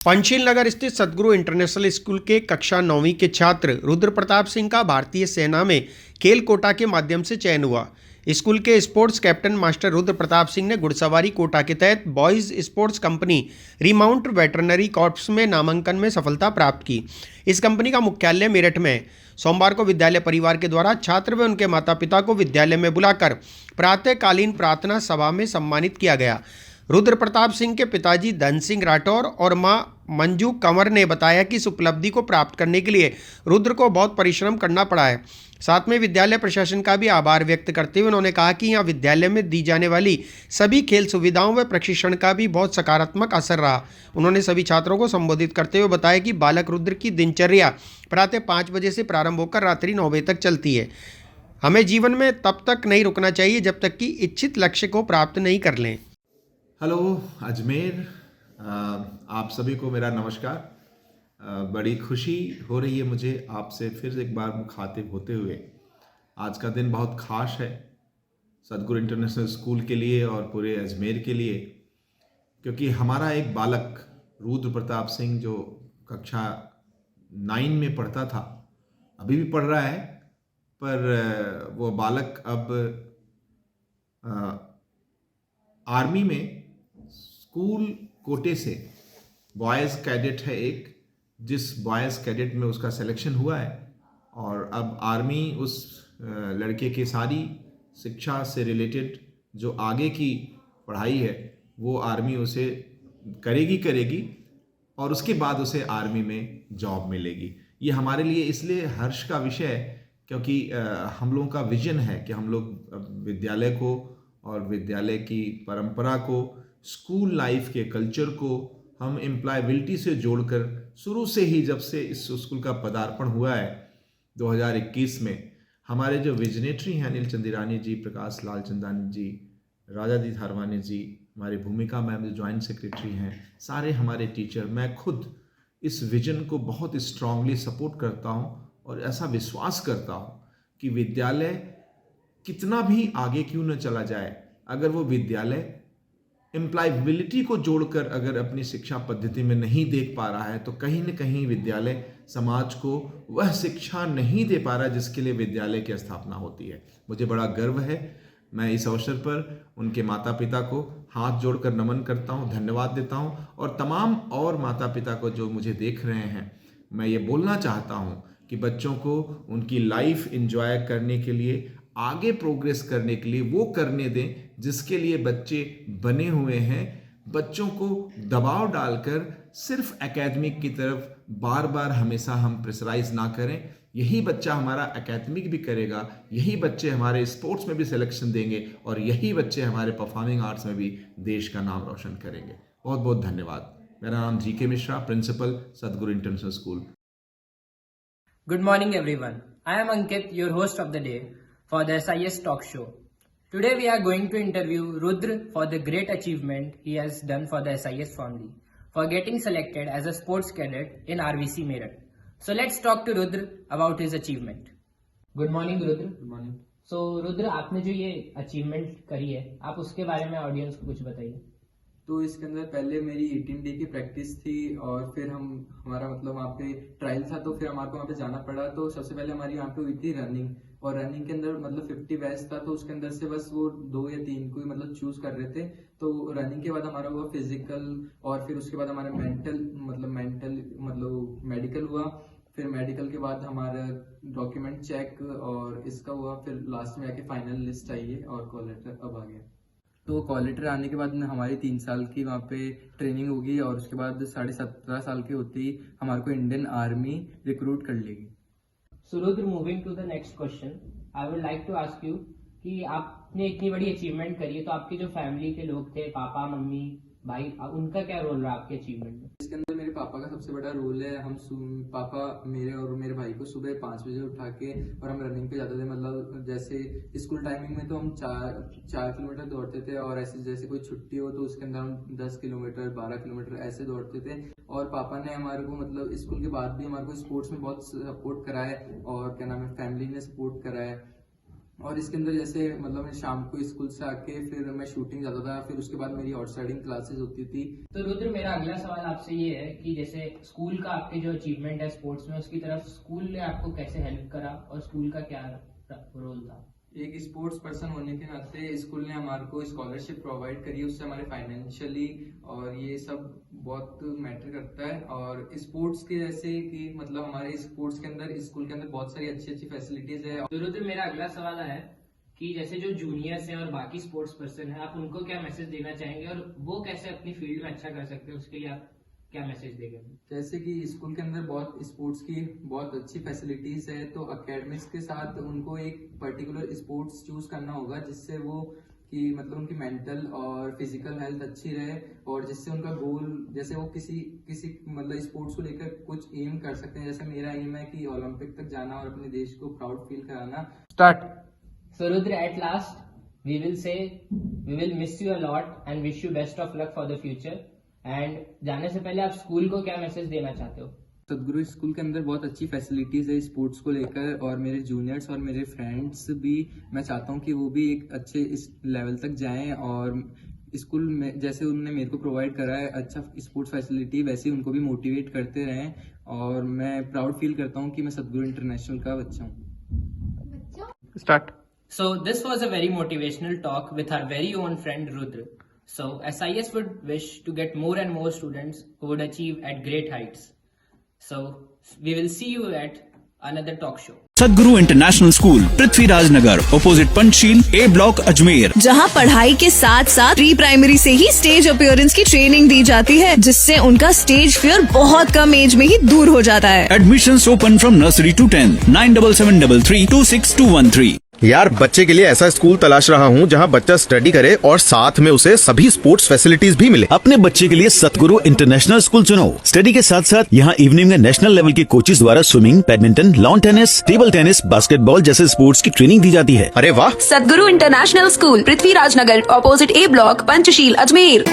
पंचशील नगर स्थित सदगुरु international school के कक्षा 9वीं के छात्र रुद्र प्रताप सिंह का भारतीय सेना में खेल कोटा के माध्यम से चयन हुआ। स्कूल के sports captain master Rudra Pratap Singh ने घुड़सवारी कोटा के तहत boys sports company remount veterinary corps में नामांकन में सफलता प्राप्त की। इस कंपनी का मुख्यालय मेरठ में है। सोमवार को विद्यालय परिवार के द्वारा छात्र व उनके माता पिता को विद्यालय में बुलाकर प्रातःकालीन प्रार्थना सभा में सम्मानित किया गया। रुद्र प्रताप सिंह के पिताजी धन सिंह राठौर और मां मंजू कंवर ने बताया कि इस उपलब्धि को प्राप्त करने के लिए रुद्र को बहुत परिश्रम करना पड़ा है। साथ में विद्यालय प्रशासन का भी आभार व्यक्त करते हुए उन्होंने कहा कि यहाँ विद्यालय में दी जाने वाली सभी खेल सुविधाओं व प्रशिक्षण का भी बहुत सकारात्मक असर रहा। उन्होंने सभी छात्रों को संबोधित करते हुए बताया कि बालक रुद्र की दिनचर्या प्रातः 5 बजे से प्रारंभ होकर रात्रि 9 बजे तक चलती है। हमें जीवन में तब तक नहीं रुकना चाहिए जब तक कि इच्छित लक्ष्य को प्राप्त नहीं कर लें। हेलो अजमेर, आप सभी को मेरा नमस्कार। बड़ी खुशी हो रही है मुझे आपसे फिर एक बार मुखातिब होते हुए। आज का दिन बहुत ख़ास है सदगुरु इंटरनेशनल स्कूल के लिए और पूरे अजमेर के लिए, क्योंकि हमारा एक बालक रुद्र प्रताप सिंह जो कक्षा 9 में पढ़ता था, अभी भी पढ़ रहा है, पर वो बालक अब आर्मी में स्कूल कोटे से बॉयज़ कैडेट है एक, जिस बॉयज़ कैडेट में उसका सिलेक्शन हुआ है और अब आर्मी उस लड़के की सारी शिक्षा से रिलेटेड जो आगे की पढ़ाई है वो आर्मी उसे करेगी और उसके बाद उसे आर्मी में जॉब मिलेगी। ये हमारे लिए इसलिए हर्ष का विषय है क्योंकि हम लोगों का विजन है कि हम लोग विद्यालय को और विद्यालय की परंपरा को, स्कूल लाइफ के कल्चर को हम एम्प्लॉयबिलिटी से जोड़कर शुरू से ही, जब से इस स्कूल का पदार्पण हुआ है 2021 में, हमारे जो विजनेटरी हैं अनिल चंदिरानी जी, प्रकाश लाल चंदानी जी, राजा दी थारवानी जी, हमारी भूमिका मैम जो जॉइंट सेक्रेटरी हैं, सारे हमारे टीचर, मैं खुद इस विजन को बहुत स्ट्रांगली सपोर्ट करता हूँ और ऐसा विश्वास करता हूँ कि विद्यालय कितना भी आगे क्यों न चला जाए, अगर वो विद्यालय एम्प्लॉयबिलिटी को जोड़कर अगर अपनी शिक्षा पद्धति में नहीं देख पा रहा है तो कहीं न कहीं विद्यालय समाज को वह शिक्षा नहीं दे पा रहा जिसके लिए विद्यालय की स्थापना होती है। मुझे बड़ा गर्व है। मैं इस अवसर पर उनके माता पिता को हाथ जोड़कर नमन करता हूँ, धन्यवाद देता हूँ और तमाम और माता पिता को जो मुझे देख रहे हैं, मैं ये बोलना चाहता हूँ कि बच्चों को उनकी लाइफ एंजॉय करने के लिए, आगे प्रोग्रेस करने के लिए वो करने दें जिसके लिए बच्चे बने हुए हैं। बच्चों को दबाव डालकर सिर्फ एकेडमिक की तरफ बार बार हमेशा हम प्रेशराइज ना करें। यही बच्चा हमारा एकेडमिक भी करेगा, यही बच्चे हमारे स्पोर्ट्स में भी सिलेक्शन देंगे और यही बच्चे हमारे परफॉर्मिंग आर्ट्स में भी देश का नाम रोशन करेंगे। बहुत बहुत धन्यवाद। मेरा नाम जी के मिश्रा, प्रिंसिपल, सदगुरु international school. Good morning everyone. I am Ankit, your host of the day for the SIS talk show. Today we are going to interview Rudra for the great achievement he has done for the SIS family for getting selected as a sports cadet in RVC Meerut. So let's talk to Rudra about his achievement. Good morning Rudra. Good morning. So Rudra, आपने जो ये achievement करी है, आप उसके बारे में audience को कुछ बताइए। तो इसके अंदर पहले मेरी 18 डे की प्रैक्टिस थी और फिर हमारा मतलब वहाँ पे ट्रायल था, तो फिर हमारे को वहाँ पे जाना पड़ा। तो सबसे पहले हमारी वहाँ पे हुई थी रनिंग, और रनिंग के अंदर मतलब 50 बैच था, तो उसके अंदर से बस वो 2 या 3 को ही मतलब चूज कर रहे थे। तो रनिंग के बाद हमारा हुआ फिजिकल, और फिर उसके बाद हमारा मेंटल मेडिकल हुआ। फिर मेडिकल के बाद हमारा डॉक्यूमेंट चेक और इसका हुआ, फिर लास्ट में आके फाइनल लिस्ट आई है और कॉल लेटर अब आ गया। तो कॉल लेटर आने के बाद हमारी 3 साल की वहाँ पे ट्रेनिंग होगी और उसके बाद 17.5 साल की होती ही हमारे को इंडियन आर्मी रिक्रूट कर लेगी। So Rudra, moving to the next question, I would like to ask you कि आपने इतनी बड़ी अचीवमेंट करी है, तो आपके जो फैमिली के लोग थे, पापा मम्मी भाई, उनका क्या रोल रहा आपके अचीवमेंट में? इसके अंदर मेरे पापा का सबसे बड़ा रोल है। पापा मेरे और मेरे भाई को सुबह 5 बजे उठा के और हम रनिंग पे जाते थे। मतलब जैसे स्कूल टाइमिंग में तो हम 4 किलोमीटर दौड़ते थे, और ऐसे जैसे कोई छुट्टी हो तो उसके अंदर हम 10 किलोमीटर 12 किलोमीटर ऐसे दौड़ते थे। और पापा ने हमारे को मतलब स्कूल के बाद भी हमारे को स्पोर्ट्स में बहुत सपोर्ट करा है, और क्या नाम है, फैमिली ने सपोर्ट करा है। और इसके अंदर जैसे मतलब मैं शाम को स्कूल से आके फिर मैं शूटिंग जाता था, फिर उसके बाद मेरी हॉर्स राइडिंग क्लासेस होती थी। तो रुद्र, मेरा अगला सवाल आपसे ये है कि जैसे स्कूल का आपके जो अचीवमेंट है स्पोर्ट्स में, उसकी तरफ स्कूल ने आपको कैसे हेल्प करा और स्कूल का क्या रोल था? एक स्पोर्ट्स पर्सन होने के नाते स्कूल ने हमारे को स्कॉलरशिप प्रोवाइड करी, उससे हमारे फाइनेंशियली और ये सब बहुत मैटर करता है। और स्पोर्ट्स के जैसे कि मतलब हमारे स्पोर्ट्स के अंदर स्कूल के अंदर बहुत सारी अच्छी अच्छी फैसिलिटीज है। तो रुद्र, मेरा अगला सवाल है कि जैसे जो जूनियर्स हैं और बाकी स्पोर्ट्स पर्सन है, आप उनको क्या मैसेज देना चाहेंगे और वो कैसे अपनी फील्ड में अच्छा कर सकते हैं, उसके लिए आप क्या मैसेज देंगे? जैसे कि स्कूल के अंदर बहुत स्पोर्ट्स की बहुत अच्छी फैसिलिटीज है, तो अकेडमिक्स के साथ उनको एक पर्टिकुलर स्पोर्ट्स चूज करना होगा जिससे वो कि मतलब उनकी मेंटल और फिजिकल हेल्थ अच्छी रहे, और जिससे उनका गोल जैसे वो किसी मतलब स्पोर्ट्स को लेकर कुछ एम कर सकते हैं। जैसे मेरा एम है कि ओलंपिक तक जाना और अपने देश को प्राउड फील कराना। Start. So Rudra, at last we will miss you a lot and wish you best of luck for the future. And जाने से पहले आप स्कूल को क्या मैसेज देना चाहते हो? सदगुरु स्कूल के अंदर बहुत अच्छी फैसिलिटीज है स्पोर्ट्स को लेकर, और मेरे जूनियर्स और मेरे फ्रेंड्स भी मैं चाहता हूँ कि वो भी एक अच्छे इस लेवल तक जाएं, और स्कूल में जैसे उन्होंने मेरे को प्रोवाइड करा है अच्छा स्पोर्ट्स फैसिलिटी, वैसे ही उनको भी मोटिवेट करते रहें। और मैं प्राउड फील करता हूँ कि मैं सदगुरु इंटरनेशनल का बच्चा हूँ। Start. So this was a very motivational talk with our very own friend Rudra. So SIS would wish to get more and more students who would achieve at great heights. So we will see you at another talk show. सदगुरु international school, Prithviraj नगर, opposite Panchsheel, ए block, Ajmer. जहां पढ़ाई के साथ साथ pre primary से ही stage appearance की training दी जाती है, जिससे उनका स्टेज फियर बहुत कम एज में ही दूर हो जाता है। Admissions open from nursery to 10th, 9773326213। यार, बच्चे के लिए ऐसा स्कूल तलाश रहा हूँ जहाँ बच्चा स्टडी करे और साथ में उसे सभी स्पोर्ट्स फैसिलिटीज भी मिले। अपने बच्चे के लिए सतगुरु इंटरनेशनल स्कूल चुनो। स्टडी के साथ साथ यहाँ इवनिंग में नेशनल लेवल के कोचेज द्वारा swimming, badminton, lawn tennis, table tennis, basketball जैसे स्पोर्ट्स की ट्रेनिंग दी जाती है। अरे वाह! सदगुरु इंटरनेशनल स्कूल, पृथ्वीराज नगर, ऑपोजिट ए ब्लॉक, पंचशील, अजमेर।